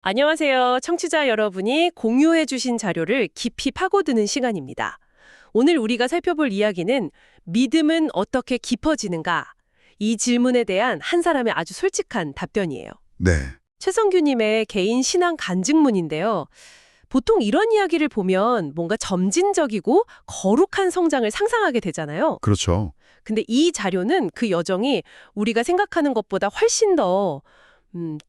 안녕하세요. 청취자 여러분이 공유해 주신 자료를 깊이 파고드는 시간입니다. 오늘 우리가 살펴볼 이야기는 믿음은 어떻게 깊어지는가? 이 질문에 대한 한 사람의 아주 솔직한 답변이에요. 네, 최성규님의 개인 신앙 간증문인데요. 보통 이런 이야기를 보면 뭔가 점진적이고 거룩한 성장을 상상하게 되잖아요. 그렇죠. 근데 이 자료는 그 여정이 우리가 생각하는 것보다 훨씬 더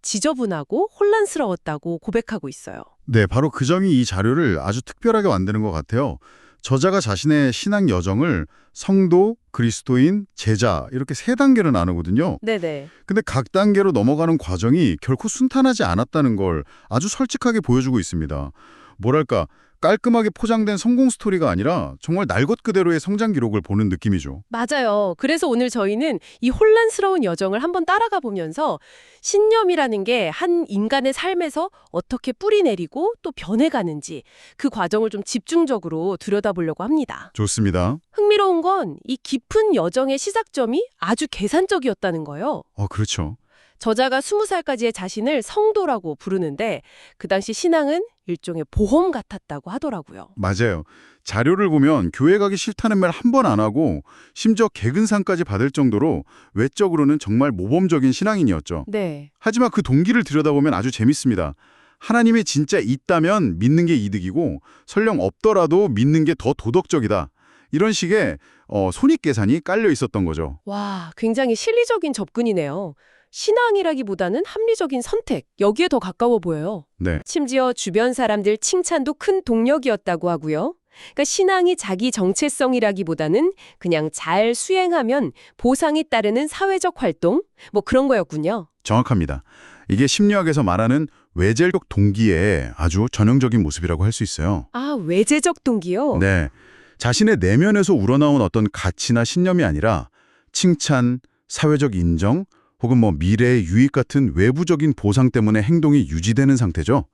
지저분하고 혼란스러웠다고 고백하고 있어요. 네, 바로 그 점이 이 자료를 아주 특별하게 만드는 것 같아요. 저자가 자신의 신앙 여정을 성도, 그리스도인, 제자 이렇게 세 단계로 나누거든요. 네네. 근데 각 단계로 넘어가는 과정이 결코 순탄하지 않았다는 걸 아주 솔직하게 보여주고 있습니다. 뭐랄까, 깔끔하게 포장된 성공 스토리가 아니라 정말 날 것 그대로의 성장 기록을 보는 느낌이죠. 맞아요. 그래서 오늘 저희는 이 혼란스러운 여정을 한번 따라가 보면서 신념이라는 게 한 인간의 삶에서 어떻게 뿌리 내리고 또 변해가는지 그 과정을 좀 집중적으로 들여다보려고 합니다. 좋습니다. 흥미로운 건 이 깊은 여정의 시작점이 아주 계산적이었다는 거예요. 그렇죠. 저자가 20살까지의 자신을 성도라고 부르는데 그 당시 신앙은 일종의 보험 같았다고 하더라고요. 맞아요. 자료를 보면 교회 가기 싫다는 말 한 번 안 하고 심지어 개근상까지 받을 정도로 외적으로는 정말 모범적인 신앙인이었죠. 네. 하지만 그 동기를 들여다보면 아주 재밌습니다. 하나님이 진짜 있다면 믿는 게 이득이고 설령 없더라도 믿는 게 더 도덕적이다. 이런 식의 손익계산이 깔려 있었던 거죠. 와, 굉장히 실리적인 접근이네요. 신앙이라기보다는 합리적인 선택, 여기에 더 가까워 보여요. 네, 심지어 주변 사람들 칭찬도 큰 동력이었다고 하고요. 그러니까 신앙이 자기 정체성이라기보다는 그냥 잘 수행하면 보상이 따르는 사회적 활동? 뭐 그런 거였군요. 정확합니다. 이게 심리학에서 말하는 외재적 동기의 아주 전형적인 모습이라고 할 수 있어요. 아, 외재적 동기요? 네, 자신의 내면에서 우러나온 어떤 가치나 신념이 아니라 칭찬, 사회적 인정, 혹은 미래의 유익 같은 외부적인 보상 때문에 행동이 유지되는 상태죠.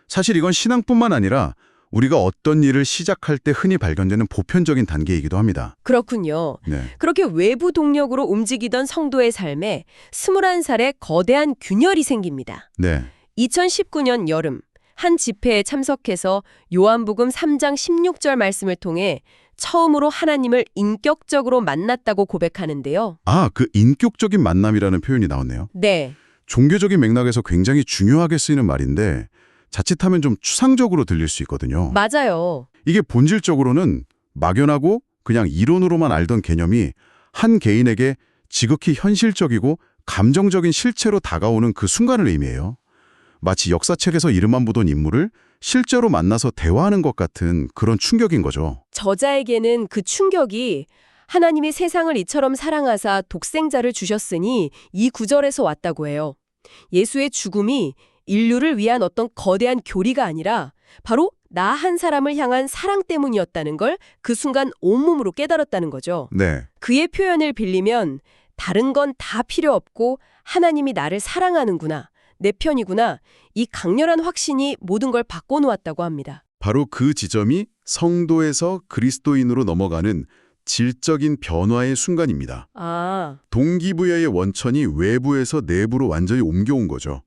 사실 이건 신앙뿐만 아니라 우리가 어떤 일을 시작할 때 흔히 발견되는 보편적인 단계이기도 합니다. 그렇군요. 네, 그렇게 외부 동력으로 움직이던 성도의 삶에 21살에 거대한 균열이 생깁니다. 네, 2019년 여름 한 집회에 참석해서 요한복음 3장 16절 말씀을 통해 처음으로 하나님을 인격적으로 만났다고 고백하는데요. 그 인격적인 만남이라는 표현이 나왔네요. 네, 종교적인 맥락에서 굉장히 중요하게 쓰이는 말인데 자칫하면 좀 추상적으로 들릴 수 있거든요. 맞아요. 이게 본질적으로는 막연하고 그냥 이론으로만 알던 개념이 한 개인에게 지극히 현실적이고 감정적인 실체로 다가오는 그 순간을 의미해요. 마치 역사책에서 이름만 보던 인물을 실제로 만나서 대화하는 것 같은 그런 충격인 거죠. 저자에게는 그 충격이 하나님이 세상을 이처럼 사랑하사 독생자를 주셨으니 이 구절에서 왔다고 해요. 예수의 죽음이 인류를 위한 어떤 거대한 교리가 아니라 바로 나 한 사람을 향한 사랑 때문이었다는 걸 그 순간 온몸으로 깨달았다는 거죠. 네, 그의 표현을 빌리면 다른 건 다 필요 없고 하나님이 나를 사랑하는구나, 내 편이구나, 이 강렬한 확신이 모든 걸 바꿔놓았다고 합니다. 바로 그 지점이 성도에서 그리스도인으로 넘어가는 질적인 변화의 순간입니다. 아, 동기부여의 원천이 외부에서 내부로 완전히 옮겨온 거죠.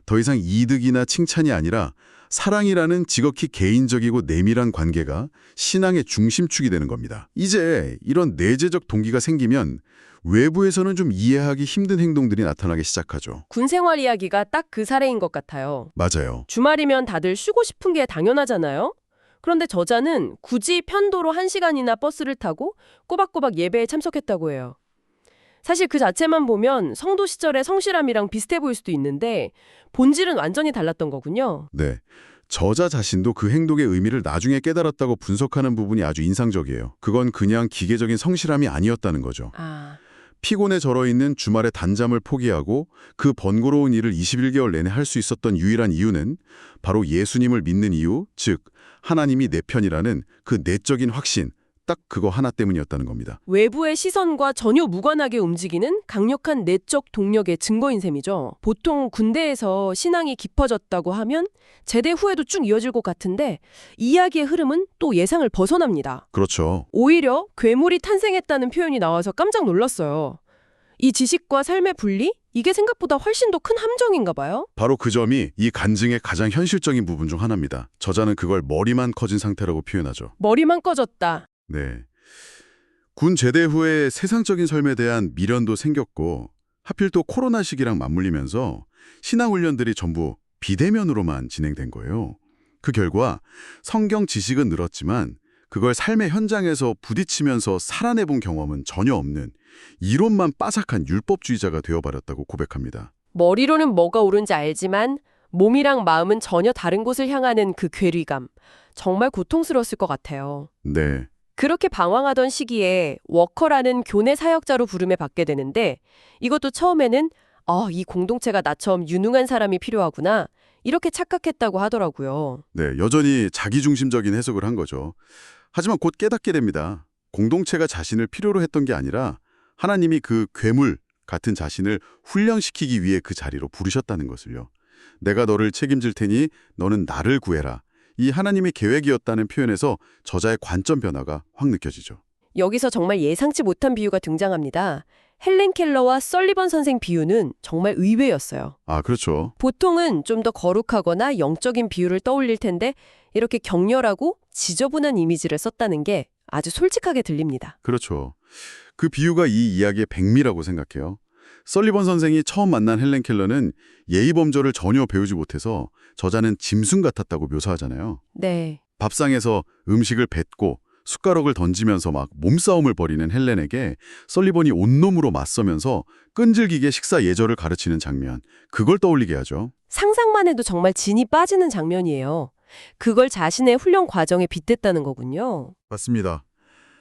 더 이상 이득이나 칭찬이 아니라 사랑이라는 지극히 개인적이고 내밀한 관계가 신앙의 중심축이 되는 겁니다. 이제 이런 내재적 동기가 생기면 외부에서는 좀 이해하기 힘든 행동들이 나타나기 시작하죠. 군생활 이야기가 딱 그 사례인 것 같아요. 맞아요. 주말이면 다들 쉬고 싶은 게 당연하잖아요. 그런데 저자는 굳이 편도로 1시간이나 버스를 타고 꼬박꼬박 예배에 참석했다고 해요. 사실 그 자체만 보면 성도 시절의 성실함이랑 비슷해 보일 수도 있는데 본질은 완전히 달랐던 거군요. 네. 저자 자신도 그 행동의 의미를 나중에 깨달았다고 분석하는 부분이 아주 인상적이에요. 그건 그냥 기계적인 성실함이 아니었다는 거죠. 아, 피곤에 절어있는 주말에 단잠을 포기하고 그 번거로운 일을 21개월 내내 할 수 있었던 유일한 이유는 바로 예수님을 믿는 이유, 즉 하나님이 내 편이라는 그 내적인 확신, 딱 그거 하나 때문이었다는 겁니다. 외부의 시선과 전혀 무관하게 움직이는 강력한 내적 동력의 증거인 셈이죠. 보통 군대에서 신앙이 깊어졌다고 하면 제대 후에도 쭉 이어질 것 같은데 이야기의 흐름은 또 예상을 벗어납니다. 그렇죠. 오히려 괴물이 탄생했다는 표현이 나와서 깜짝 놀랐어요. 이 지식과 삶의 분리? 이게 생각보다 훨씬 더 큰 함정인가 봐요. 바로 그 점이 이 간증의 가장 현실적인 부분 중 하나입니다. 저자는 그걸 머리만 커진 상태라고 표현하죠. 머리만 꺼졌다. 네. 군 제대 후에 세상적인 삶에 대한 미련도 생겼고 하필 또 코로나 시기랑 맞물리면서 신앙훈련들이 전부 비대면으로만 진행된 거예요. 그 결과 성경 지식은 늘었지만 그걸 삶의 현장에서 부딪히면서 살아내본 경험은 전혀 없는 이론만 빠삭한 율법주의자가 되어버렸다고 고백합니다. 머리로는 뭐가 옳은지 알지만 몸이랑 마음은 전혀 다른 곳을 향하는 그 괴리감. 정말 고통스러웠을 것 같아요. 네. 그렇게 방황하던 시기에 워커라는 교내 사역자로 부름을 받게 되는데 이것도 처음에는 이 공동체가 나처럼 유능한 사람이 필요하구나 이렇게 착각했다고 하더라고요. 네, 여전히 자기중심적인 해석을 한 거죠. 하지만 곧 깨닫게 됩니다. 공동체가 자신을 필요로 했던 게 아니라 하나님이 그 괴물 같은 자신을 훈련시키기 위해 그 자리로 부르셨다는 것을요. 내가 너를 책임질 테니 너는 나를 구해라. 이 하나님의 계획이었다는 표현에서 저자의 관점 변화가 확 느껴지죠. 여기서 정말 예상치 못한 비유가 등장합니다. 헬렌 켈러와 설리번 선생 비유는 정말 의외였어요. 아, 그렇죠. 보통은 좀 더 거룩하거나 영적인 비유를 떠올릴 텐데 이렇게 격렬하고 지저분한 이미지를 썼다는 게 아주 솔직하게 들립니다. 그렇죠. 그 비유가 이 이야기의 백미라고 생각해요. 설리번 선생이 처음 만난 헬렌 켈러는 예의범절을 전혀 배우지 못해서 저자는 짐승 같았다고 묘사하잖아요. 네. 밥상에서 음식을 뱉고 숟가락을 던지면서 막 몸싸움을 벌이는 헬렌에게 설리번이 온몸으로 맞서면서 끈질기게 식사 예절을 가르치는 장면, 그걸 떠올리게 하죠. 상상만 해도 정말 진이 빠지는 장면이에요. 그걸 자신의 훈련 과정에 빗댔다는 거군요. 맞습니다.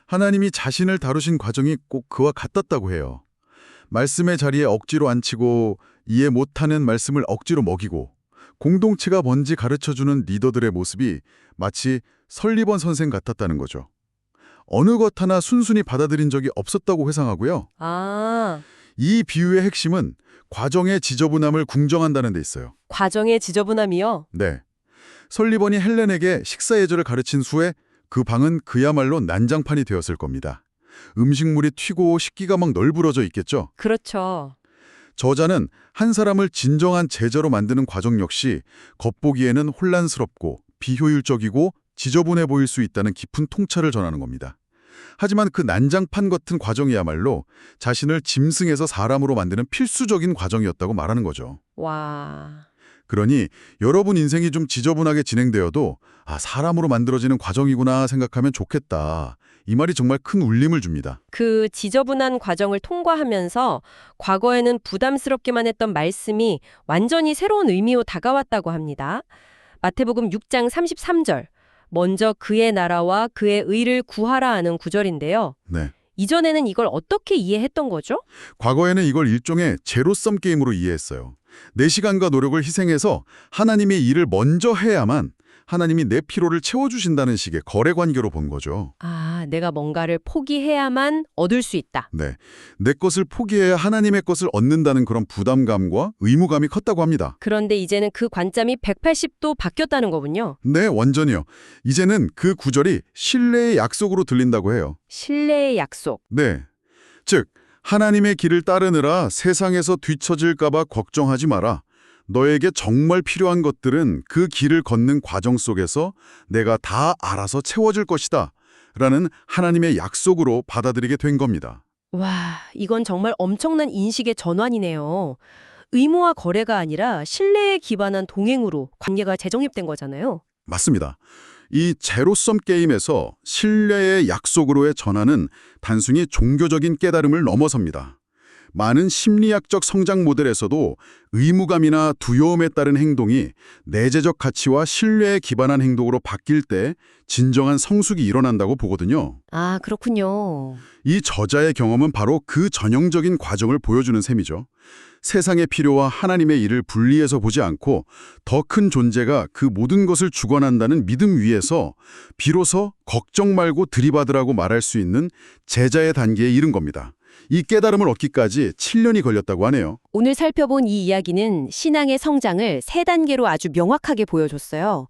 하나님이 자신을 다루신 과정이 꼭 그와 같았다고 해요. 말씀의 자리에 억지로 앉히고 이해 못하는 말씀을 억지로 먹이고 공동체가 뭔지 가르쳐주는 리더들의 모습이 마치 설리번 선생 같았다는 거죠. 어느 것 하나 순순히 받아들인 적이 없었다고 회상하고요. 이 비유의 핵심은 과정의 지저분함을 궁정한다는 데 있어요. 과정의 지저분함이요? 네. 설리번이 헬렌에게 식사 예절을 가르친 후에 그 방은 그야말로 난장판이 되었을 겁니다. 음식물이 튀고 식기가 막 널브러져 있겠죠. 그렇죠. 저자는 한 사람을 진정한 제자로 만드는 과정 역시 겉보기에는 혼란스럽고 비효율적이고 지저분해 보일 수 있다는 깊은 통찰을 전하는 겁니다. 하지만 그 난장판 같은 과정이야말로 자신을 짐승에서 사람으로 만드는 필수적인 과정이었다고 말하는 거죠. 와... 그러니 여러분 인생이 좀 지저분하게 진행되어도 사람으로 만들어지는 과정이구나 생각하면 좋겠다. 이 말이 정말 큰 울림을 줍니다. 그 지저분한 과정을 통과하면서 과거에는 부담스럽기만 했던 말씀이 완전히 새로운 의미로 다가왔다고 합니다. 마태복음 6장 33절. 먼저 그의 나라와 그의 의를 구하라 하는 구절인데요. 네. 이전에는 이걸 어떻게 이해했던 거죠? 과거에는 이걸 일종의 제로섬 게임으로 이해했어요. 내 시간과 노력을 희생해서 하나님의 일을 먼저 해야만 하나님이 내 피로를 채워주신다는 식의 거래 관계로 본 거죠. 내가 뭔가를 포기해야만 얻을 수 있다. 네, 내 것을 포기해야 하나님의 것을 얻는다는 그런 부담감과 의무감이 컸다고 합니다. 그런데 이제는 그 관점이 180도 바뀌었다는 거군요. 네, 완전히요. 이제는 그 구절이 신뢰의 약속으로 들린다고 해요. 신뢰의 약속. 네, 즉 하나님의 길을 따르느라 세상에서 뒤처질까 봐 걱정하지 마라. 너에게 정말 필요한 것들은 그 길을 걷는 과정 속에서 내가 다 알아서 채워줄 것이다. 라는 하나님의 약속으로 받아들이게 된 겁니다. 와, 이건 정말 엄청난 인식의 전환이네요. 의무와 거래가 아니라 신뢰에 기반한 동행으로 관계가 재정립된 거잖아요. 맞습니다. 이 제로섬 게임에서 신뢰의 약속으로의 전환은 단순히 종교적인 깨달음을 넘어섭니다. 많은 심리학적 성장 모델에서도 의무감이나 두려움에 따른 행동이 내재적 가치와 신뢰에 기반한 행동으로 바뀔 때 진정한 성숙이 일어난다고 보거든요. 그렇군요. 이 저자의 경험은 바로 그 전형적인 과정을 보여주는 셈이죠. 세상의 필요와 하나님의 일을 분리해서 보지 않고 더 큰 존재가 그 모든 것을 주관한다는 믿음 위에서 비로소 걱정 말고 들이받으라고 말할 수 있는 제자의 단계에 이른 겁니다. 이 깨달음을 얻기까지 7년이 걸렸다고 하네요. 오늘 살펴본 이 이야기는 신앙의 성장을 3단계로 아주 명확하게 보여줬어요.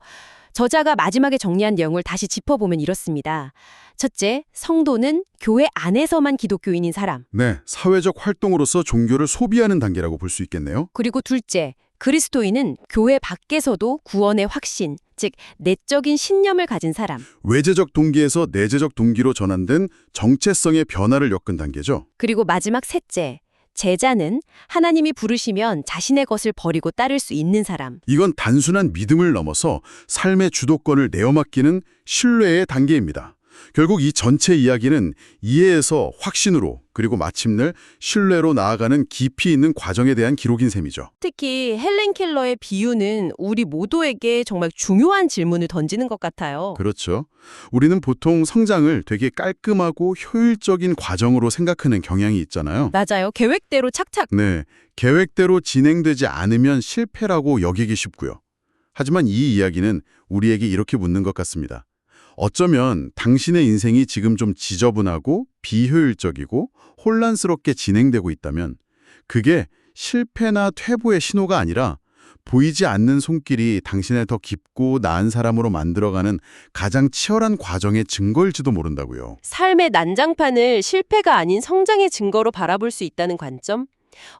저자가 마지막에 정리한 내용을 다시 짚어보면 이렇습니다. 첫째, 성도는 교회 안에서만 기독교인인 사람. 네, 사회적 활동으로서 종교를 소비하는 단계라고 볼 수 있겠네요. 그리고 둘째, 그리스도인은 교회 밖에서도 구원의 확신, 즉 내적인 신념을 가진 사람. 외재적 동기에서 내재적 동기로 전환된 정체성의 변화를 엮은 단계죠. 그리고 마지막 셋째, 제자는 하나님이 부르시면 자신의 것을 버리고 따를 수 있는 사람. 이건 단순한 믿음을 넘어서 삶의 주도권을 내어맡기는 신뢰의 단계입니다. 결국 이 전체 이야기는 이해에서 확신으로 그리고 마침내 신뢰로 나아가는 깊이 있는 과정에 대한 기록인 셈이죠. 특히 헬렌 켈러의 비유는 우리 모두에게 정말 중요한 질문을 던지는 것 같아요. 그렇죠. 우리는 보통 성장을 되게 깔끔하고 효율적인 과정으로 생각하는 경향이 있잖아요. 맞아요. 계획대로 착착. 네, 계획대로 진행되지 않으면 실패라고 여기기 쉽고요. 하지만 이 이야기는 우리에게 이렇게 묻는 것 같습니다. 어쩌면 당신의 인생이 지금 좀 지저분하고 비효율적이고 혼란스럽게 진행되고 있다면 그게 실패나 퇴보의 신호가 아니라 보이지 않는 손길이 당신을 더 깊고 나은 사람으로 만들어가는 가장 치열한 과정의 증거일지도 모른다고요. 삶의 난장판을 실패가 아닌 성장의 증거로 바라볼 수 있다는 관점?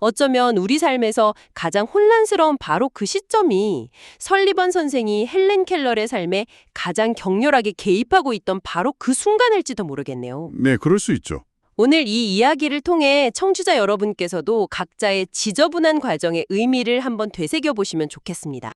어쩌면 우리 삶에서 가장 혼란스러운 바로 그 시점이 설리번 선생이 헬렌 켈러의 삶에 가장 격렬하게 개입하고 있던 바로 그 순간일지도 모르겠네요. 네, 그럴 수 있죠. 오늘 이 이야기를 통해 청취자 여러분께서도 각자의 지저분한 과정의 의미를 한번 되새겨 보시면 좋겠습니다.